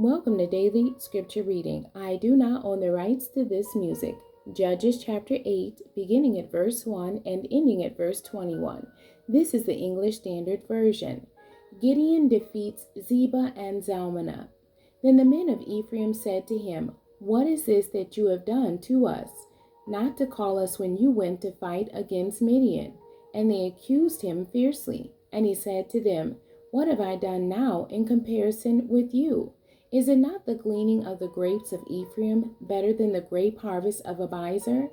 Welcome to Daily Scripture Reading. I do not own the rights to this music. Judges chapter 8, beginning at verse 1 and ending at verse 21. This is the English Standard Version. Gideon defeats Zebah and Zalmunna. Then the men of Ephraim said to him, "What is this that you have done to us? Not to call us when you went to fight against Midian." And they accused him fiercely. And he said to them, "What have I done now in comparison with you? Is it not the gleaning of the grapes of Ephraim better than the grape harvest of Abiezer?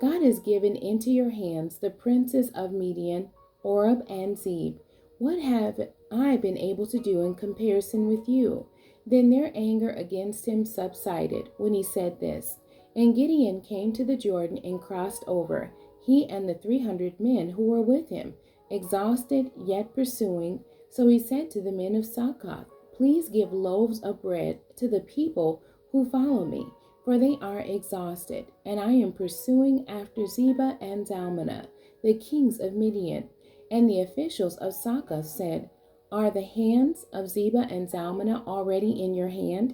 God has given into your hands the princes of Midian, Oreb and Zeb. What have I been able to do in comparison with you?" Then their anger against him subsided when he said this. And Gideon came to the Jordan and crossed over, he and the 300 men who were with him, exhausted yet pursuing. So he said to the men of Succoth, "Please give loaves of bread to the people who follow me, for they are exhausted, and I am pursuing after Zebah and Zalmunna, the kings of Midian." And the officials of Succoth said, "Are the hands of Zebah and Zalmunna already in your hand,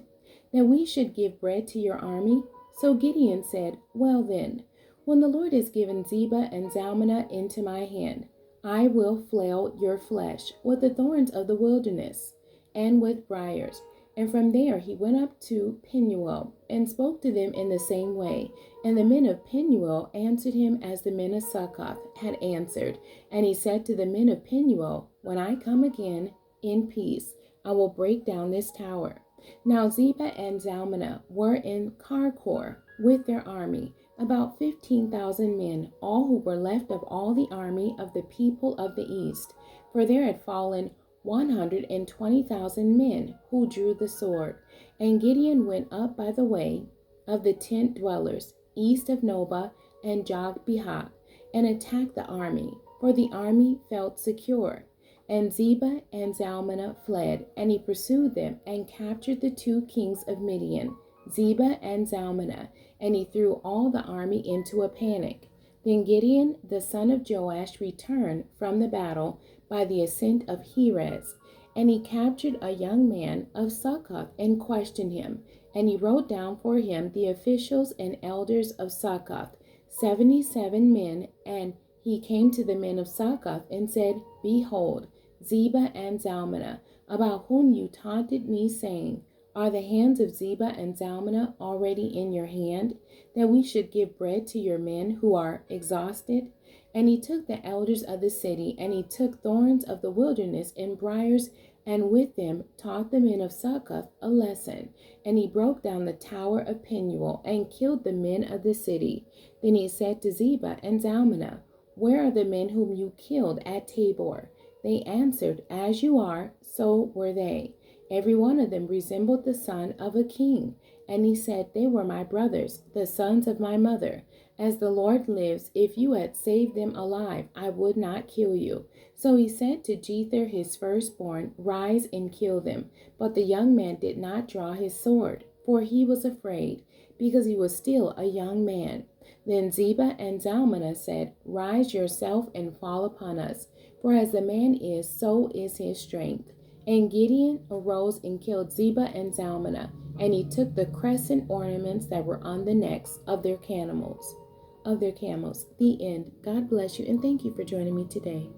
that we should give bread to your army?" So Gideon said, "Well then, when the Lord has given Zebah and Zalmunna into my hand, I will flail your flesh with the thorns of the wilderness and with briars." And from there he went up to Penuel and spoke to them in the same way. And the men of Penuel answered him as the men of Succoth had answered. And he said to the men of Penuel, "When I come again in peace, I will break down this tower." Now Zebah and Zalmunna were in Karkor with their army, about 15,000 men, all who were left of all the army of the people of the east. For there had fallen 120,000 men who drew the sword. And Gideon went up by the way of the tent dwellers, east of Nobah and Jogbehah, and attacked the army, for the army felt secure. And Zebah and Zalmunna fled, and he pursued them and captured the 2 kings of Midian, Zebah and Zalmunna, and he threw all the army into a panic. Then Gideon the son of Joash returned from the battle by the ascent of Heres, and he captured a young man of Succoth and questioned him. And he wrote down for him the officials and elders of Succoth, 77 men. And he came to the men of Succoth and said, "Behold, Zebah and Zalmunna, about whom you taunted me, saying, Are the hands of Zebah and Zalmunna already in your hand, that we should give bread to your men who are exhausted?" And he took the elders of the city, and he took thorns of the wilderness and briars, and with them taught the men of Succoth a lesson. And he broke down the tower of Penuel, and killed the men of the city. Then he said to Zebah and Zalmunna, "Where are the men whom you killed at Tabor?" They answered, "As you are, so were they. Every one of them resembled the son of a king." And he said, "They were my brothers, the sons of my mother. As the Lord lives, if you had saved them alive, I would not kill you." So he said to Jether his firstborn, "Rise and kill them." But the young man did not draw his sword, for he was afraid, because he was still a young man. Then Zebah and Zalmunna said, "Rise yourself and fall upon us, for as the man is, so is his strength." And Gideon arose and killed Zebah and Zalmunna, and he took the crescent ornaments that were on the necks of their camels. The end. God bless you, and thank you for joining me today.